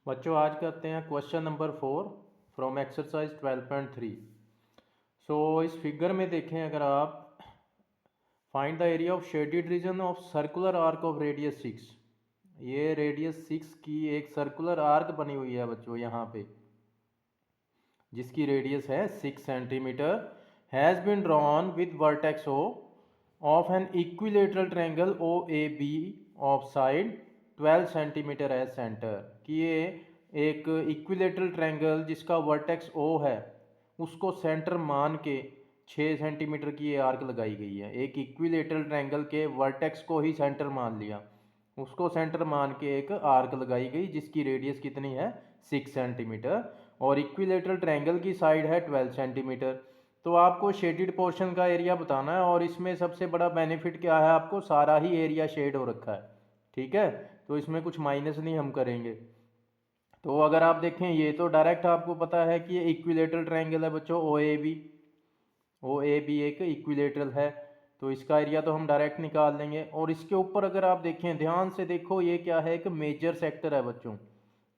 बच्चों आज करते हैं क्वेश्चन नंबर 4 फ्रॉम एक्सरसाइज 12.3। सो इस फिगर में देखें, अगर आप find the area of shaded region of circular arc of radius 6। ये रेडियस 6 की एक सर्कुलर आर्क बनी हुई है बच्चों यहाँ पे, जिसकी रेडियस है 6 centimetre, has been drawn with vertex O of an equilateral triangle O A B of side 12 centimetre as centre. कि ये एक इक्विलेटरल ट्रायंगल जिसका वर्टेक्स ओ है उसको सेंटर मान के 6 सेंटीमीटर की ये आर्क लगाई गई है। एक इक्विलेटरल ट्रायंगल के वर्टेक्स को ही सेंटर मान लिया, उसको सेंटर मान के एक आर्क लगाई गई जिसकी रेडियस कितनी है 6 सेंटीमीटर, और इक्विलेटरल ट्रायंगल की साइड है 12 सेंटीमीटर। तो आपको शेडेड पोर्शन का एरिया बताना है, और इसमें सबसे बड़ा बेनिफिट क्या है, आपको सारा ही एरिया शेड हो रखा है। ठीक है, तो इसमें कुछ माइनस नहीं हम करेंगे। तो अगर आप देखें, ये तो डायरेक्ट आपको पता है कि ये इक्विलेटरल ट्रायंगल है बच्चों, ओ ए बी एक इक्विलेटरल है, तो इसका एरिया तो हम डायरेक्ट निकाल लेंगे। और इसके ऊपर अगर आप देखें, ध्यान से देखो, ये क्या है, एक मेजर सेक्टर है बच्चों।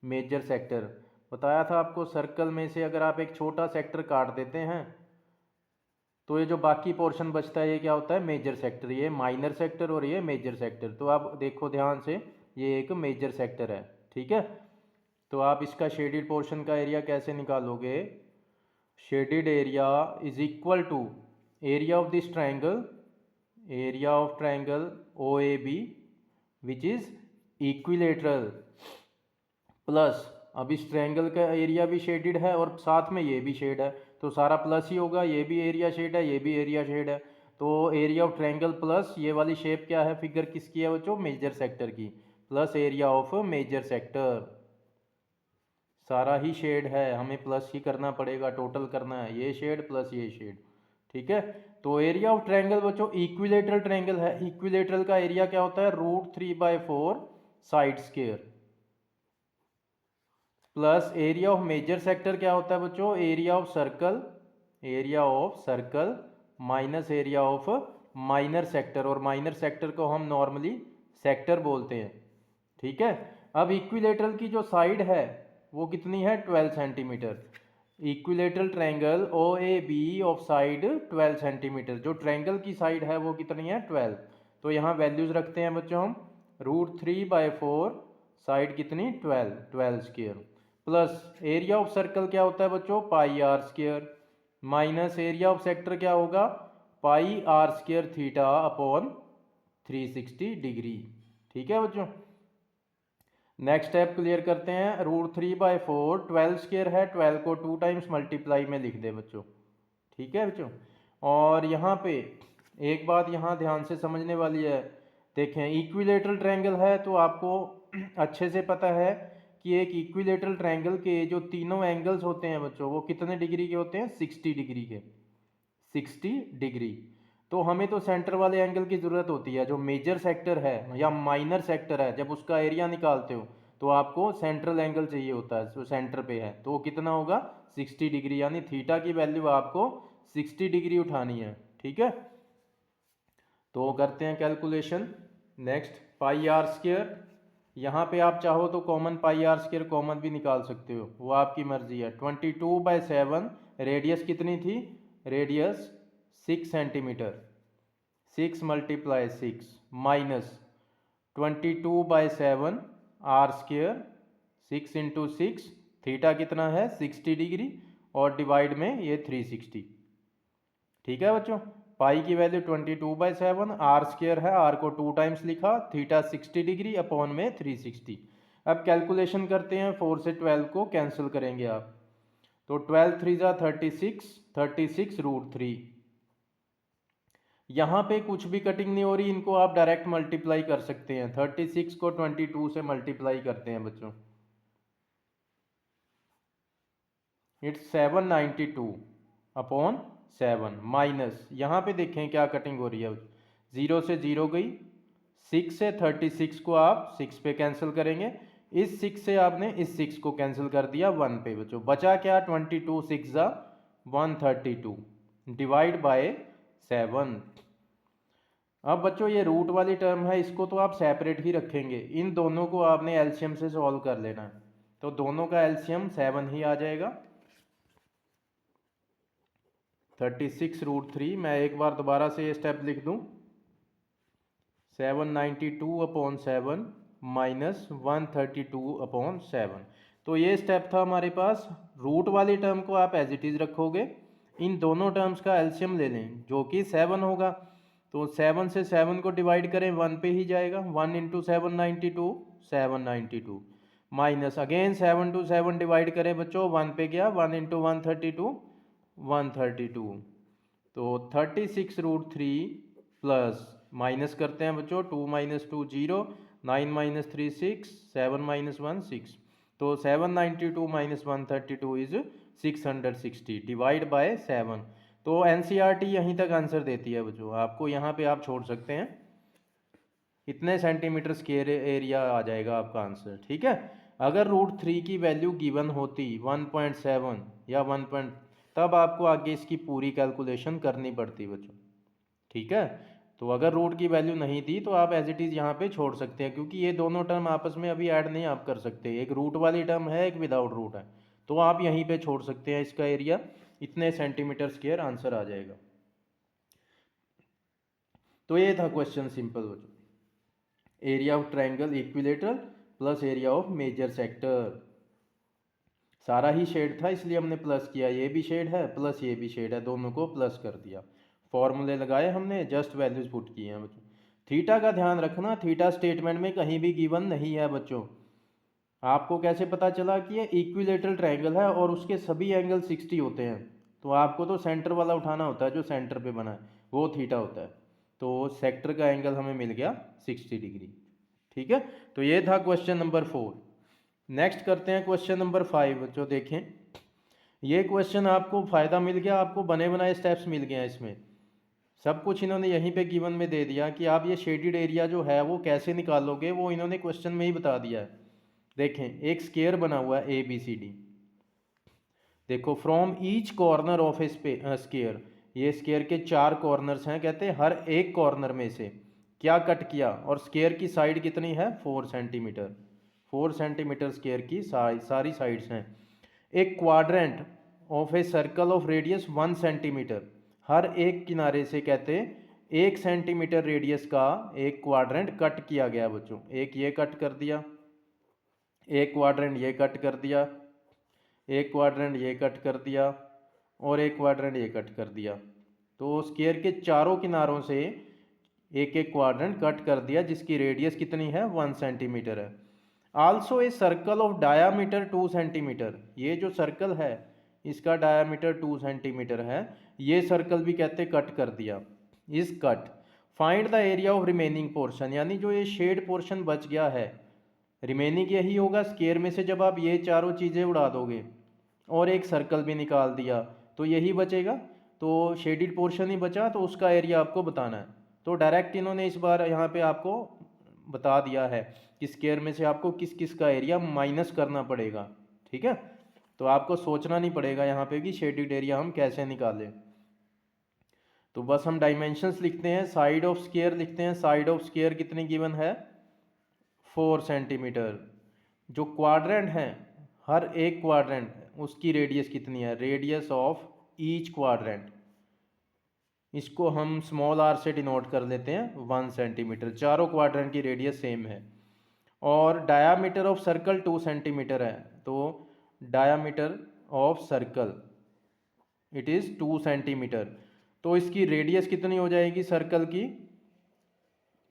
मेजर सेक्टर बताया था आपको, सर्कल में से अगर आप एक छोटा सेक्टर काट देते हैं तो ये जो बाकी पोर्शन बचता है ये क्या होता है, मेजर सेक्टर। ये माइनर सेक्टर और ये मेजर सेक्टर। तो आप देखो ध्यान से, ये एक मेजर सेक्टर है। ठीक है, तो आप इसका शेडेड पोर्शन का एरिया कैसे निकालोगे? Shaded area is equal to area of this triangle, area of triangle O A B which is equilateral, plus अब इस ट्रायंगल का एरिया भी शेडेड है और साथ में ये भी शेड है, तो सारा प्लस ही होगा। ये भी एरिया शेड है, ये भी एरिया शेड है, तो एरिया ऑफ ट्रायंगल प्लस ये वाली शेप क्या है, फिगर किसकी है बच्चों, मेजर सेक्टर की, plus area of major sector. सारा ही शेड है, हमें प्लस ही करना पड़ेगा, टोटल करना है, ये शेड प्लस ये शेड। ठीक है, तो एरिया ऑफ ट्रायंगल बच्चों, इक्विलेटरल ट्रायंगल है, इक्विलेटरल का एरिया क्या होता है, √3/4 side square, plus area of major sector क्या होता है बच्चों, area of circle, area of circle minus area of minor sector, और माइनर सेक्टर को हम नॉर्मली सेक्टर बोलते हैं। ठीक है, अब इक्विलेटरल की जो साइड है वो कितनी है, 12 centimetre. Equilateral triangle O A B of side 12 centimetre, जो ट्रायंगल की साइड है वो कितनी है, 12। तो यहाँ वैल्यूज रखते हैं बच्चों हम, √3/4 साइड कितनी, 12 square, plus area of circle क्या होता है बच्चों, πr square, minus area of sector क्या होगा, πr square theta upon 360 degree. ठीक है बच्चों, नेक्स्ट स्टेप क्लियर करते हैं। √3/4 12 स्क्वायर है, 12 को 2 टाइम्स मल्टीप्लाई में लिख दे बच्चों। ठीक है बच्चों, और यहाँ पे एक बात यहाँ ध्यान से समझने वाली है। देखें, इक्विलेटरल ट्रायंगल है तो आपको अच्छे से पता है कि एक इक्विलेटरल ट्रायंगल के जो तीनों एंगल्स होते हैं बच्चों, वो कितने डिग्री के होते हैं, 60 डिग्री के, 60 डिग्री। तो हमें तो सेंटर वाले एंगल की ज़रूरत होती है। जो मेजर सेक्टर है या माइनर सेक्टर है, जब उसका एरिया निकालते हो तो आपको सेंट्रल एंगल चाहिए होता है, जो सेंटर पे है, तो वो कितना होगा, 60 डिग्री, यानी थीटा की वैल्यू आपको 60 डिग्री उठानी है। ठीक है, तो करते हैं कैलकुलेशन। नेक्स्ट, πr स्क्वायर, यहाँ पे आप चाहो तो कॉमन πr स्क्वायर कॉमन भी निकाल सकते हो, वो आपकी मर्जी है। 22/7, रेडियस कितनी थी, radius 6 centimetre, 6 × 6 minus 22/7 r square, 6 × 6, theta कितना है 60 डिग्री, और डिवाइड में ये 360। ठीक है बच्चों, पाई की वैल्यू 22/7, आर स्क्वायर है, आर को 2 टाइम्स लिखा, थीटा 60 डिग्री अपॉन में 360। अब कैलकुलेशन करते हैं, 4 से 12 को कैंसिल करेंगे आप, तो 12 3 जा 36, 36 √3। यहाँ पे कुछ भी कटिंग नहीं हो रही, इनको आप डायरेक्ट मल्टीप्लाई कर सकते हैं। 36 को 22 से मल्टीप्लाई करते हैं बच्चों, इट्स 792 अपॉन 7, माइनस यहाँ पे देखें क्या कटिंग हो रही है, 0 से 0 गई, 6 से 36 को आप 6 पे कैंसिल करेंगे, इस 6 से आपने इस 6 को कैंसिल कर दिया 1 पे बच्चों, बचा क्या, 22 6 जा 132 डिवाइड बाय 7। अब बच्चों ये रूट वाली टर्म है, इसको तो आप सेपरेट ही रखेंगे, इन दोनों को आपने एलसीएम से सॉल्व कर लेना है। तो दोनों का एलसीएम 7 ही आ जाएगा। 36√3, मैं एक बार दोबारा से ये स्टेप लिख दूं, 792/7 माइनस 132/7। तो ये स्टेप था हमारे पास। रूट वाली टर्म को आप एज इट इज़ रखोगे, इन दोनों टर्म्स का एलसीएम ले लें जो कि 7 होगा। तो 7 से 7 को डिवाइड करें, 1 पे ही जाएगा। 1 into 792, 792 minus again 7 to 7 divide करें बच्चों, 1 पे गया, 1 इंटू 132, 132। तो 36√3 प्लस माइनस करते हैं बच्चों, 2 माइनस 2 0, 9 माइनस 3 6, 7 माइनस 1 6। तो 792 माइनस 132 इज 660 डिवाइड बाय 7। तो एनसीईआरटी यहीं तक आंसर देती है बच्चों, आपको यहाँ पे आप छोड़ सकते हैं, इतने सेंटीमीटर स्क्वायर एरिया आ जाएगा आपका आंसर। ठीक है, अगर √3 की वैल्यू गिवन होती 1.7 या 1. तब आपको आगे इसकी पूरी कैलकुलेशन करनी पड़ती बच्चों। ठीक है, तो अगर रूट की वैल्यू नहीं दी तो आप एज इट इज़ यहाँ पे छोड़ सकते हैं, क्योंकि ये दोनों टर्म आपस में अभी ऐड नहीं आप कर सकते, एक रूट वाली टर्म है, एक विदाउट रूट है। तो आप यहीं पे छोड़ सकते हैं, इसका एरिया इतने सेंटीमीटर स्क्वायर आंसर आ जाएगा। तो ये था क्वेश्चन सिंपल बच्चों, area of triangle equilateral plus area of major sector. सारा ही शेड था इसलिए हमने प्लस किया, ये भी शेड है प्लस ये भी शेड है, दोनों को प्लस कर दिया। फॉर्मूले लगाए हमने, जस्ट वैल्यूज पुट किए हैं बच्चों। थीटा का ध्यान रखना, थीटा स्टेटमेंट में कहीं भी गिवन नहीं है बच्चों। आपको कैसे पता चला कि ये इक्विलेटरल ट्रायंगल है और उसके सभी एंगल 60 होते हैं? तो आपको तो सेंटर वाला उठाना होता है, जो सेंटर पे बना है वो थीटा होता है। तो सेक्टर का एंगल हमें मिल गया 60 डिग्री। ठीक है, तो ये था क्वेश्चन नंबर 4। नेक्स्ट करते हैं क्वेश्चन नंबर 5। जो देखें, ये क्वेश्चन आपको फ़ायदा मिल गया, आपको बने बनाए स्टेप्स मिल गए हैं इसमें। सब कुछ इन्होंने यहीं पे गिवन में दे दिया कि आप ये शेडेड एरिया जो है वो कैसे निकालोगे, वो इन्होंने क्वेश्चन में ही बता दिया है। देखें, एक स्केयर बना हुआ है ABCD। देखो, from each corner of A square, ये स्केयर के 4 कॉर्नर्स हैं, कहते हैं हर एक कॉर्नर में से क्या कट किया, और स्केयर की साइड कितनी है 4 सेंटीमीटर। 4 सेंटीमीटर स्केयर की सारी साइड्स हैं। एक quadrant of a circle of radius 1 centimetre, हर एक किनारे से कहते हैं 1 सेंटीमीटर रेडियस का एक क्वाड्रेंट कट किया गया बच्चों। एक ये कट कर दिया, एक क्वाड्रेंट ये कट कर दिया, एक क्वाड्रेंट ये कट कर दिया, और एक क्वाड्रेंट ये कट कर दिया। तो स्केयर के चारों किनारों से एक एक क्वाड्रेंट कट कर दिया, जिसकी रेडियस कितनी है 1 सेंटीमीटर है। Also a circle of diameter 2 centimetre, ये जो सर्कल है इसका डायामीटर 2 सेंटीमीटर है, ये सर्कल भी कहते कट कर दिया। इस cut find the area of remaining portion, यानी जो ये शेड पोर्शन बच गया है, रिमेनिंग यही होगा स्केयर में से। जब आप ये चारों चीज़ें उड़ा दोगे और एक सर्कल भी निकाल दिया तो यही बचेगा, तो शेडिड पोर्शन ही बचा, तो उसका एरिया आपको बताना है। तो डायरेक्ट इन्होंने इस बार यहाँ पे आपको बता दिया है कि स्केयर में से आपको किस किस का एरिया माइनस करना पड़ेगा। ठीक है, तो आपको सोचना नहीं पड़ेगा यहाँ पे कि शेडिड एरिया हम कैसे निकालें। तो बस हम डायमेंशंस लिखते हैं, साइड ऑफ स्केयर लिखते हैं। साइड ऑफ स्केयर कितनी गिवन है 4 सेंटीमीटर। जो क्वाड्रेंट है, हर एक क्वाड्रेंट उसकी रेडियस कितनी है, रेडियस ऑफ ईच क्वाड्रेंट, इसको हम स्मॉल r से डिनोट कर लेते हैं 1 सेंटीमीटर। चारों क्वाड्रेंट की रेडियस सेम है। और डायामीटर ऑफ सर्कल 2 सेंटीमीटर है, तो diameter of circle it is 2 centimetre. तो इसकी रेडियस कितनी हो जाएगी सर्कल की,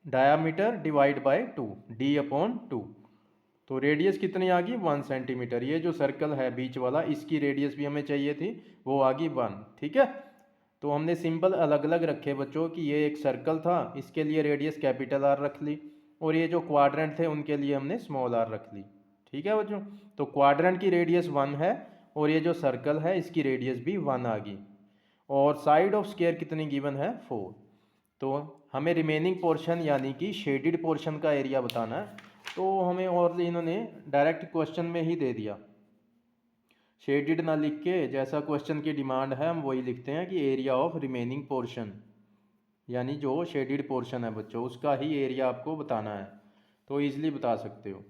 डायामीटर डिवाइड बाय 2, d/2। तो रेडियस कितनी आ गई 1 सेंटीमीटर। ये जो सर्कल है बीच वाला, इसकी रेडियस भी हमें चाहिए थी, वो आ गई 1। ठीक है, तो हमने सिंबल अलग अलग रखे बच्चों कि ये एक सर्कल था, इसके लिए रेडियस कैपिटल R रख ली, और ये जो क्वाड्रेंट थे उनके लिए हमने स्मॉल r रख ली। ठीक है बच्चों, तो क्वाड्रेंट की रेडियस 1 है, और ये जो सर्कल है इसकी रेडियस भी 1 आ गई, और साइड ऑफ स्केयर कितनी गिवन है 4। तो हमें रिमेनिंग पोर्शन यानी कि शेडिड पोर्शन का एरिया बताना है, तो हमें और इन्होंने डायरेक्ट क्वेश्चन में ही दे दिया, शेडिड ना लिख के, जैसा क्वेश्चन की डिमांड है हम वही लिखते हैं कि एरिया ऑफ रिमेनिंग पोर्शन, यानी जो शेडिड पोर्शन है बच्चों उसका ही एरिया आपको बताना है। तो ईजिली बता सकते हो।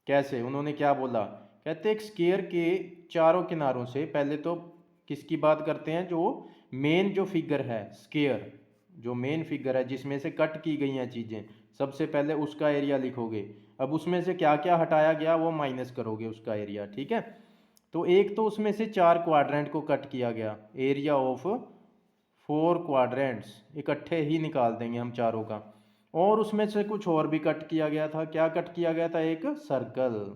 कैसे, उन्होंने क्या बोला कहते हैं एक स्क्वायर के चारों किनारों से, पहले तो किसकी बात करते हैं, जो मेन जो फिगर है स्क्वायर, जो मेन फिगर है जिसमें से कट की गई हैं चीज़ें, सबसे पहले उसका एरिया लिखोगे। अब उसमें से क्या क्या हटाया गया वो माइनस करोगे उसका एरिया, ठीक है। तो एक तो उसमें से 4 क्वाड्रेंट को कट किया गया, एरिया ऑफ 4 क्वाड्रेंट्स इकट्ठे ही निकाल देंगे हम चारों का। और उसमें से कुछ और भी कट किया गया था, क्या कट किया गया था, एक सर्कल।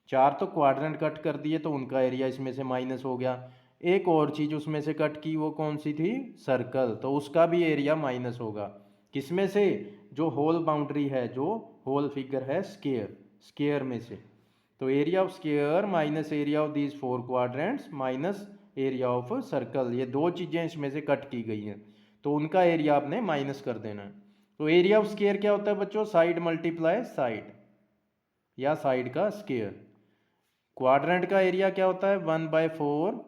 4 तो क्वाड्रेंट कट कर दिए तो उनका एरिया इसमें से माइनस हो गया। एक और चीज़ उसमें से कट की, वो कौन सी थी, सर्कल, तो उसका भी एरिया माइनस होगा। किसमें से, जो होल बाउंड्री है, जो होल फिगर है स्क्वायर, स्क्वायर में से। तो area of square minus area of these 4 quadrants minus area of circle, ये दो चीज़ें इसमें से कट की गई हैं, तो उनका एरिया आपने माइनस कर देना है। तो एरिया ऑफ स्क्वायर क्या होता है बच्चों, साइड मल्टीप्लाई साइड, या साइड का स्क्वायर। क्वाड्रेंट का एरिया क्या होता है, 1/4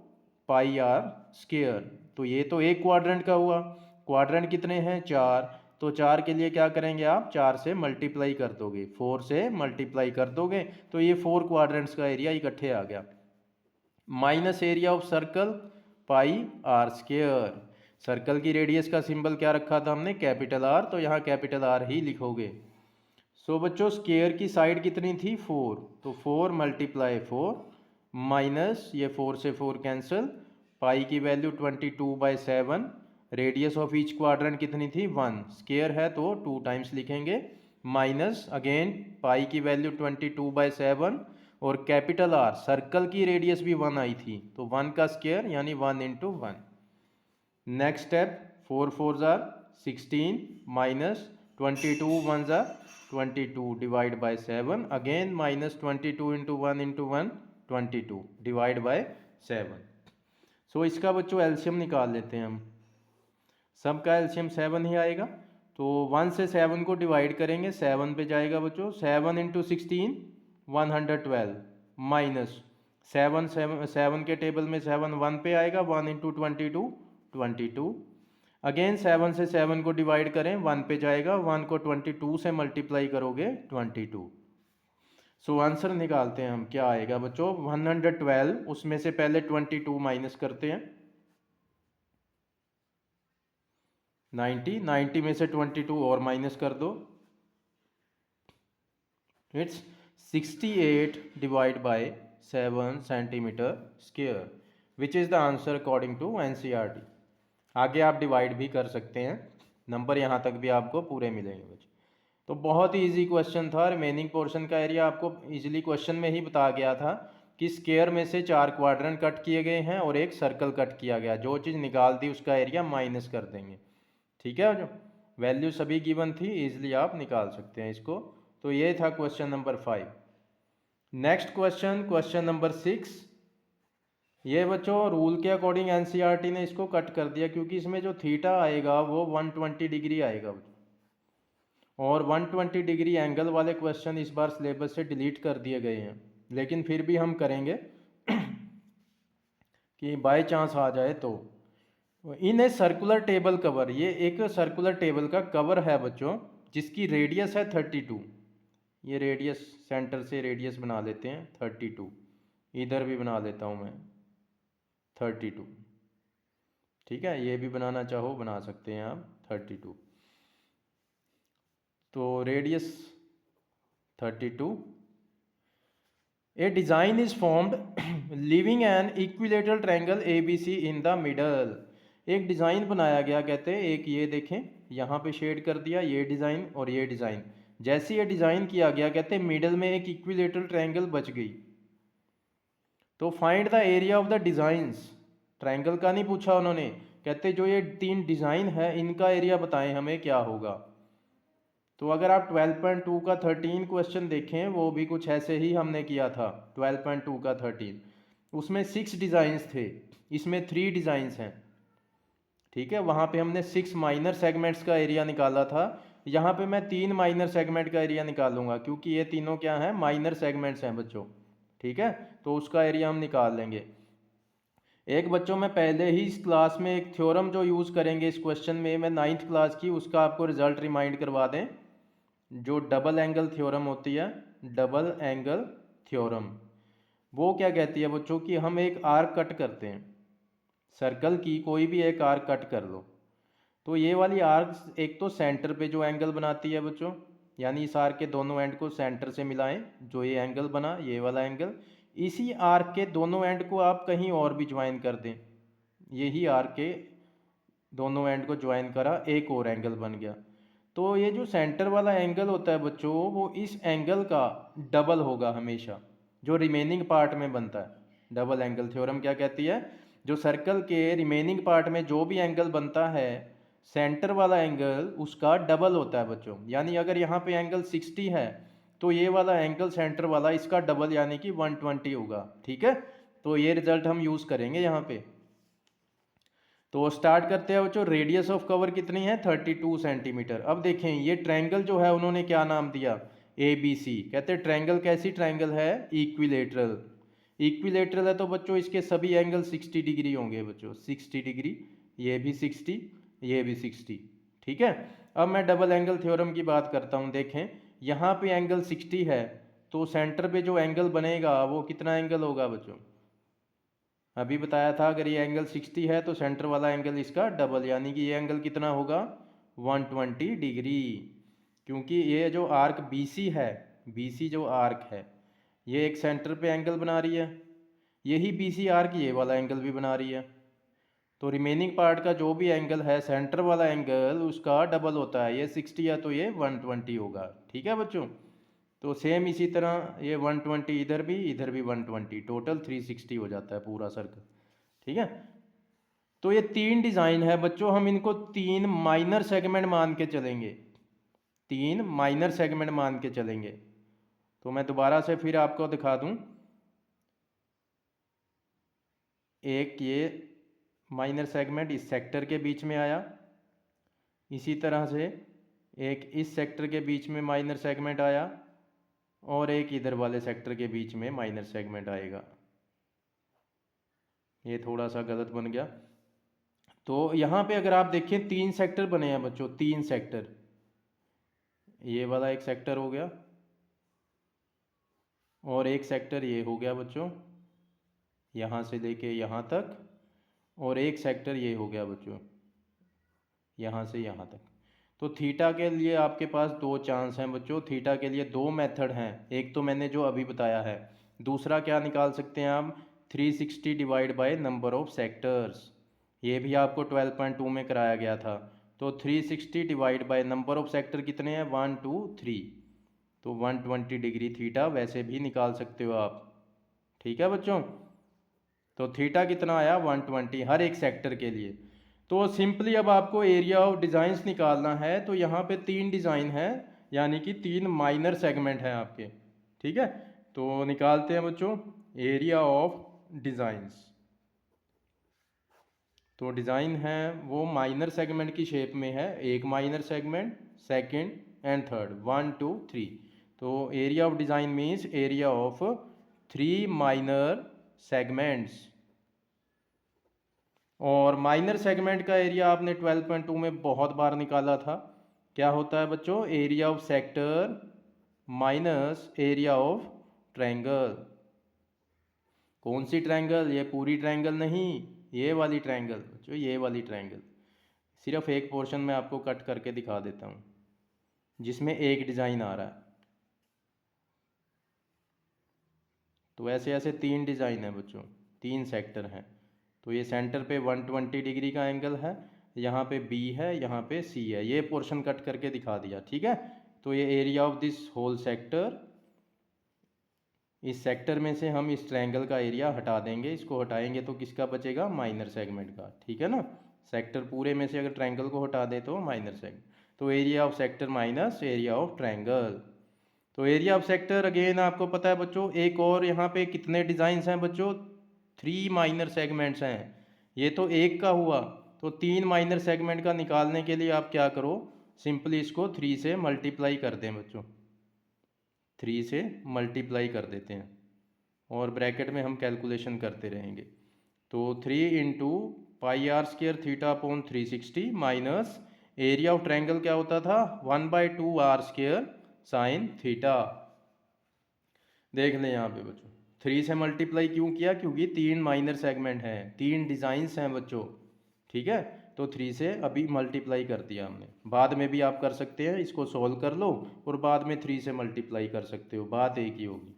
पाई आर स्क्वायर। तो ये तो एक क्वाड्रेंट का हुआ, क्वाड्रेंट कितने हैं, 4, तो 4 के लिए क्या करेंगे आप, 4 से मल्टीप्लाई कर दोगे, 4 से मल्टीप्लाई कर दोगे, तो ये 4 क्वाड्रेंट्स का एरिया इकट्ठे आ गया। Minus area of circle pi R square, circle की रेडियस का सिंबल क्या रखा था हमने, कैपिटल आर, तो यहाँ कैपिटल आर ही लिखोगे। सो बच्चों स्क्वायर की साइड कितनी थी, 4, तो 4 × 4 माइनस ये 4 से 4 कैंसिल, पाई की value 22/7, radius of each quadrant कितनी थी, 1, स्क्वायर है तो 2 टाइम्स लिखेंगे, माइनस अगेन पाई की वैल्यू 22/7, और कैपिटल आर, सर्कल की रेडियस भी 1 आई थी, तो 1 का स्क्वायर यानी 1 × 1। नेक्स्ट स्टेप, 4 4 ज़ार 16 माइनस 22 1 ज़ार 22 divide by 7, again minus 22 × 1 × 1 22 divide by 7। So इसका बच्चों एलसीएम निकाल लेते हैं हम, सब का एलसीएम 7 ही आएगा, तो 1 से 7 को डिवाइड करेंगे, 7 पे जाएगा बच्चों, 7 × 16 112 माइनस 7 के टेबल में 7 1 पे आएगा, 1 × 22 22, अगेन 7 से 7 को डिवाइड करें, 1 पे जाएगा, 1 को 22 से मल्टीप्लाई करोगे 22। सो आंसर निकालते हैं हम, क्या आएगा बच्चों, 112, उसमें से पहले 22 माइनस करते हैं, 90 में से 22 और माइनस कर दो, it's 68 divide by 7 centimetre square, which is the answer according to NCERT. आगे आप डिवाइड भी कर सकते हैं, नंबर यहाँ तक भी आपको पूरे मिलेंगे बच्चों। तो बहुत ही इजी क्वेश्चन था, रिमेनिंग पोर्शन का एरिया आपको इजीली क्वेश्चन में ही बता गया था कि स्क्वायर में से 4 क्वाड्रेंट कट किए गए हैं और एक सर्कल कट किया गया, जो चीज़ निकाल दी उसका एरिया माइनस कर देंगे, ठीक है। जो वैल्यू सभी गिवन थी, इजीली आप निकाल सकते हैं इसको। तो ये था question number 5। Next question, question number 6, ये बच्चों रूल के अकॉर्डिंग एनसीईआरटी ने इसको कट कर दिया, क्योंकि इसमें जो थीटा आएगा वो 120 डिग्री आएगा, और 120 डिग्री एंगल वाले क्वेश्चन इस बार सिलेबस से डिलीट कर दिए गए हैं, लेकिन फिर भी हम करेंगे कि बाय चांस आ जाए तो। इन ए सर्कुलर टेबल कवर, ये एक सर्कुलर टेबल का कवर है बच्चों, जिसकी रेडियस है 32, ये रेडियस, सेंटर से रेडियस बना लेते हैं 32, इधर भी बना लेता हूँ मैं 32, ठीक है, ये भी बनाना चाहो बना सकते हैं आप 32, तो radius 32, A design is formed living an equilateral triangle ABC in the middle, एक डिज़ाइन बनाया गया, कहते हैं एक ये देखें यहाँ पे शेड कर दिया, ये डिज़ाइन और ये डिज़ाइन, जैसे ये डिज़ाइन किया गया, कहते हैं मिडल में एक इक्विलेटरल ट्रायंगल बच गई, तो find the area of the designs, triangle का नहीं पूछा उन्होंने, कहते जो ये 3 डिज़ाइन है इनका एरिया बताएं हमें क्या होगा। तो अगर आप 12.2 का 13 क्वेश्चन देखें, वो भी कुछ ऐसे ही हमने किया था, 12.2 का 13, उसमें 6 डिज़ाइंस थे, इसमें 3 डिज़ाइंस हैं, ठीक है, वहाँ पे हमने 6 माइनर सेगमेंट्स का एरिया निकाला था, यहाँ पे मैं 3 माइनर सेगमेंट का एरिया निकालूंगा, क्योंकि ये तीनों क्या हैं, माइनर सेगमेंट्स हैं बच्चों, ठीक है, तो उसका एरिया हम निकाल लेंगे। एक बच्चों में पहले ही इस क्लास में एक थ्योरम जो यूज़ करेंगे इस क्वेश्चन में, मैं 9th क्लास की, उसका आपको रिजल्ट रिमाइंड करवा दें, जो डबल एंगल थ्योरम होती है, डबल एंगल थ्योरम, वो क्या कहती है बच्चों कि हम एक आर्क कट करते हैं, सर्कल की कोई भी एक आर्क कट कर लो, तो ये वाली आर्क एक तो सेंटर पे जो एंगल बनाती है बच्चों, यानी इस आर्क के दोनों एंड को सेंटर से मिलाएं, जो ये एंगल बना ये वाला एंगल, इसी आर्क के दोनों एंड को आप कहीं और भी ज्वाइन कर दें, यही आर्क के दोनों एंड को ज्वाइन करा, एक और एंगल बन गया। तो ये जो सेंटर वाला एंगल होता है बच्चों, वो इस एंगल का डबल होगा हमेशा, जो रिमेनिंग पार्ट में बनता है। डबल एंगल थ्योरम क्या कहती है, जो सर्कल के रिमेनिंग पार्ट में जो भी एंगल बनता है, सेंटर वाला एंगल उसका डबल होता है बच्चों। यानी अगर यहाँ पे एंगल 60 है, तो ये वाला एंगल सेंटर वाला इसका डबल यानी कि 120 होगा। ठीक है, तो ये रिजल्ट हम यूज़ करेंगे यहाँ पे। तो स्टार्ट करते हैं बच्चों। रेडियस ऑफ कवर कितनी है, 32 सेंटीमीटर। अब देखें ये ट्रायंगल जो है उन्होंने क्या नाम दिया, ए बी सी। कहते हैं ट्रायंगल कैसी ट्रायंगल है, इक्विलेटरल। इक्विलेटरल है तो बच्चों इसके सभी एंगल 60 डिग्री होंगे बच्चों, 60 डिग्री, ये भी 60, ये भी 60। ठीक है, अब मैं डबल एंगल थ्योरम की बात करता हूँ। देखें यहाँ पे एंगल 60 है, तो सेंटर पे जो एंगल बनेगा वो कितना एंगल होगा बच्चों, अभी बताया था अगर ये एंगल 60 है तो सेंटर वाला एंगल इसका डबल, यानी कि ये एंगल कितना होगा 120 डिग्री। क्योंकि ये जो आर्क BC है, BC जो आर्क है ये एक सेंटर पे एंगल बना रही है, यही BC आर्क ये वाला एंगल भी बना रही है। तो रिमेनिंग पार्ट का जो भी एंगल है सेंटर वाला एंगल उसका डबल होता है, ये 60 है तो ये 120 होगा। ठीक है बच्चों, तो सेम इसी तरह ये 120 इधर भी 120, टोटल 360 हो जाता है पूरा सर्कल। ठीक है, तो ये तीन डिज़ाइन है बच्चों, हम इनको तीन माइनर सेगमेंट मान के चलेंगे, तीन माइनर सेगमेंट मान के चलेंगे। तो मैं दोबारा से फिर आपको दिखा दूं, एक ये माइनर सेगमेंट इस सेक्टर के बीच में आया, इसी तरह से एक इस सेक्टर के बीच में माइनर सेगमेंट आया, और एक इधर वाले सेक्टर के बीच में माइनर सेगमेंट आएगा। ये थोड़ा सा गलत बन गया। तो यहाँ पे अगर आप देखें तीन सेक्टर बने हैं बच्चों, तीन सेक्टर, ये वाला एक सेक्टर हो गया, और एक सेक्टर ये हो गया बच्चों यहाँ से लेके यहाँ तक, और एक सेक्टर ये हो गया बच्चों यहाँ से यहाँ तक। तो थीटा के लिए आपके पास दो चांस हैं बच्चों, थीटा के लिए दो मेथड हैं, एक तो मैंने जो अभी बताया है, दूसरा क्या निकाल सकते हैं आप, 360 divide by number of sectors, ये भी आपको 12.2 में कराया गया था। तो 360 divide by number of sector कितने हैं, 1 2 3, तो 120 डिग्री थीटा वैसे भी निकाल सकते हो आप। ठीक है बच्चों, तो थीटा कितना आया 120 हर एक सेक्टर के लिए। तो सिंपली अब आपको एरिया ऑफ डिज़ाइंस निकालना है, तो यहाँ पे तीन डिज़ाइन है, यानी कि तीन माइनर सेगमेंट हैं आपके। ठीक है, तो निकालते हैं बच्चों एरिया ऑफ डिज़ाइंस। तो डिज़ाइन है वो माइनर सेगमेंट की शेप में है, एक minor segment, second and third, 1 2 3। तो area of design means area of 3 minor segments. और माइनर सेगमेंट का एरिया आपने 12.2 में बहुत बार निकाला था, क्या होता है बच्चों, area of sector minus area of triangle. कौन सी ट्रायंगल, ये पूरी ट्रायंगल नहीं, ये वाली ट्रायंगल बच्चों, ये वाली ट्रायंगल। सिर्फ एक पोर्शन में आपको कट करके दिखा देता हूँ जिसमें एक डिज़ाइन आ रहा है। तो ऐसे ऐसे तीन डिज़ाइन है बच्चों, तीन सेक्टर हैं। तो ये सेंटर पे 120 डिग्री का एंगल है, यहाँ पे B है, यहाँ पे C है, ये पोर्शन कट करके दिखा दिया। ठीक है, तो ये area of this whole sector, इस सेक्टर में से हम इस ट्रायंगल का एरिया हटा देंगे, इसको हटाएंगे तो किसका बचेगा, माइनर सेगमेंट का। ठीक है ना, सेक्टर पूरे में से अगर ट्रायंगल को हटा दे तो माइनर सेगमेंट। तो area of sector minus area of triangle. तो एरिया ऑफ सेक्टर अगेन आपको पता है बच्चों, एक और यहाँ पे कितने डिज़ाइंस हैं बच्चों, 3 माइनर सेगमेंट्स हैं, ये तो एक का हुआ। तो 3 माइनर सेगमेंट का निकालने के लिए आप क्या करो, सिंपली इसको 3 से मल्टीप्लाई कर दें बच्चों, 3 से मल्टीप्लाई कर देते हैं, और ब्रैकेट में हम कैलकुलेशन करते रहेंगे। तो 3 into pi R square theta upon 360 minus area of triangle क्या होता था, 1/2 आर स्क्र साइन थीटा। देख लें यहाँ पे बच्चों, 3 से मल्टीप्लाई क्यों किया? क्योंकि 3 माइनर सेगमेंट हैं, 3 डिज़ाइंस हैं बच्चों, ठीक है। तो 3 से अभी मल्टीप्लाई कर दिया हमने। बाद में भी आप कर सकते हैं, इसको सॉल्व कर लो और बाद में 3 से मल्टीप्लाई कर सकते हो, बात एक ही होगी।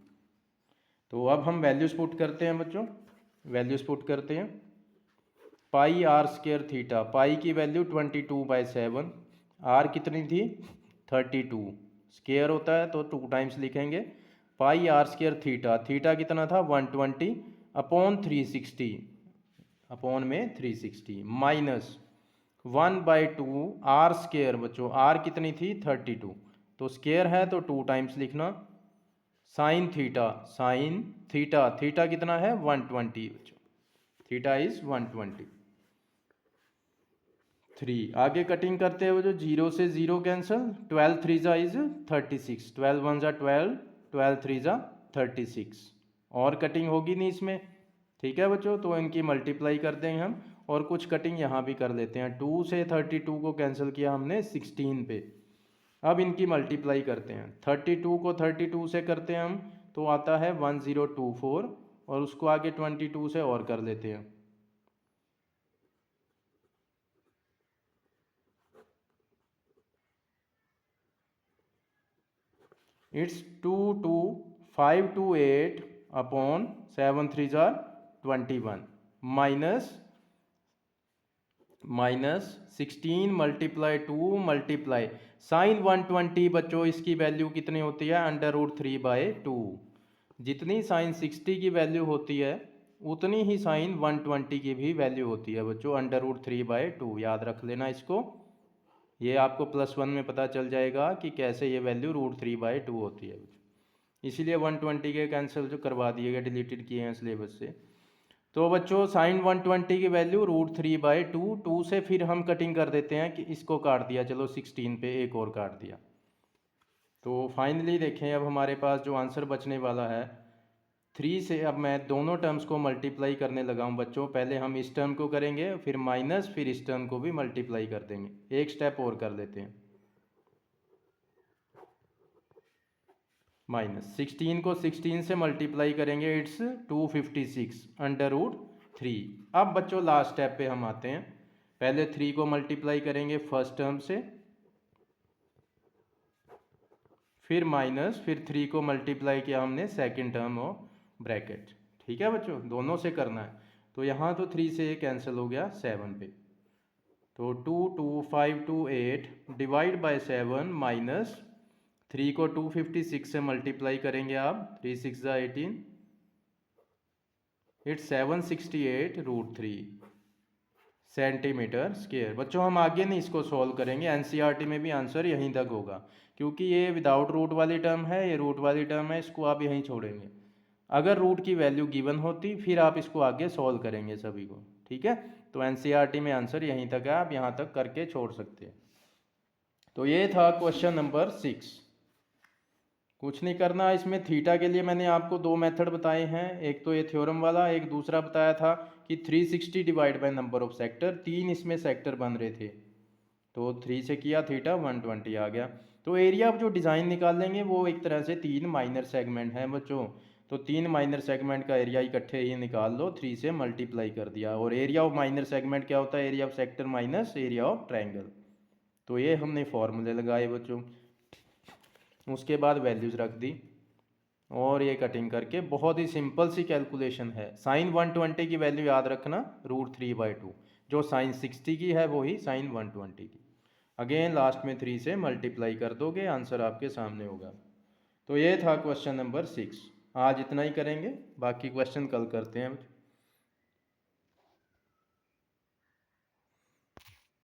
तो अब हम वैल्यूज़ पुट करते हैं बच्चों, वैल्यूज़ पुट करते हैं। पाई आर स्क्वायर थीटा, पाई की वैल्यू 22/7, आर कितनी थी 32, स्क्वायर होता है तो 2 टाइम्स लिखेंगे। पाई आर स्क्वायर थीटा, थीटा कितना था 120 अपॉन 360, अपॉन में 360 माइनस 1/2 आर स्क्वायर, बच्चों आर कितनी थी 32, तो स्क्वायर है तो 2 टाइम्स लिखना। Sine theta, sine theta, theta कितना है 120 बच्चों, थीटा इज 123। आगे कटिंग करते हैं जो 0 से 0 कैंसिल, 12 3 इज 36, 12 1 12, 12 3 36, और कटिंग होगी नहीं इसमें, ठीक है बच्चों। तो इनकी मल्टीप्लाई कर देंगे हम, और कुछ कटिंग यहाँ भी कर लेते हैं। 2 से 32 को कैंसिल किया हमने 16 पे, अब इनकी मल्टीप्लाई करते हैं। 32 को 32 से करते हैं हम तो आता है 1024, और उसको आगे 22 से और कर लेते हैं। It's 22528 upon 7 3 21 minus 16 multiply 2 multiply sine 120 बच्चों, इसकी वैल्यू कितनी होती है √3/2। जितनी साइन 60 की वैल्यू होती है उतनी ही साइन 120 की भी वैल्यू होती है बच्चों, √3/2, याद रख लेना इसको। ये आपको +1 में पता चल जाएगा कि कैसे ये वैल्यू √3/2 होती है। इसीलिए 120 के कैंसिल जो करवा दिए गए, डिलीटेड किए हैं सिलेबस से। तो बच्चों साइन 120 की वैल्यू √3/2, 2 से फिर हम कटिंग कर देते हैं कि इसको काट दिया, चलो 16 पे एक और काट दिया। तो फाइनली देखें अब हमारे पास जो आंसर बचने वाला है 3 से, अब मैं दोनों टर्म्स को मल्टीप्लाई करने लगा हूँ बच्चों। पहले हम इस टर्म को करेंगे, फिर माइनस, फिर इस टर्म को भी मल्टीप्लाई कर देंगे। एक स्टेप और कर लेते हैं। माइनस 16 को 16 से मल्टीप्लाई करेंगे, इट्स 256 √3। अब बच्चों लास्ट स्टेप पे हम आते हैं। पहले 3 को मल्टीप्लाई करेंगे फर्स्ट टर्म से, फिर माइनस, फिर 3 को मल्टीप्लाई किया हमने सेकंड टर्म ऑफ ब्रैकेट, ठीक है बच्चों, दोनों से करना है। तो यहाँ तो 3 से कैंसिल हो गया 7 पे, तो 22528 डिवाइड बाय 7 माइनस 3 को 256 से मल्टीप्लाई करेंगे आप, 3 6 18, इट्स 768√3 सेंटीमीटर स्क्वायर। बच्चों हम आगे नहीं इसको सॉल्व करेंगे, एनसीईआरटी में भी आंसर यहीं तक होगा, क्योंकि ये विदाउट रूट वाली टर्म है, ये रूट वाली टर्म है, इसको आप यहीं छोड़ेंगे। अगर रूट की वैल्यू गिवन होती फिर आप इसको आगे सॉल्व करेंगे सभी को, ठीक है। तो एनसीईआरटी में आंसर यहीं तक है, आप यहाँ तक करके छोड़ सकते हैं। तो ये था क्वेश्चन नंबर 6। कुछ नहीं करना इसमें। थीटा के लिए मैंने आपको 2 मेथड बताए हैं, एक तो ये थ्योरम वाला, एक दूसरा बताया था कि 360 divide by number of sector, 3 इसमें सेक्टर बन रहे थे, तो 3 से किया थीटा 120 आ गया। तो एरिया जो डिज़ाइन निकालेंगे वो एक तरह से 3 माइनर सेगमेंट हैं बच्चों, तो 3 माइनर सेगमेंट का एरिया इकट्ठे ही निकाल लो, 3 से मल्टीप्लाई कर दिया। और एरिया ऑफ माइनर सेगमेंट क्या होता है, area of sector minus area of triangle. तो ये हमने फॉर्मूले लगाए बच्चों, उसके बाद वैल्यूज़ रख दी, और ये कटिंग करके बहुत ही सिंपल सी कैलकुलेशन है। साइन 120 की वैल्यू याद रखना √3/2, जो साइन 60 की है वही साइन 120 की। अगेन लास्ट में 3 से मल्टीप्लाई कर दोगे, आंसर आपके सामने होगा। तो ये था क्वेश्चन नंबर 6। आज इतना ही करेंगे, बाकी क्वेश्चन कल करते हैं।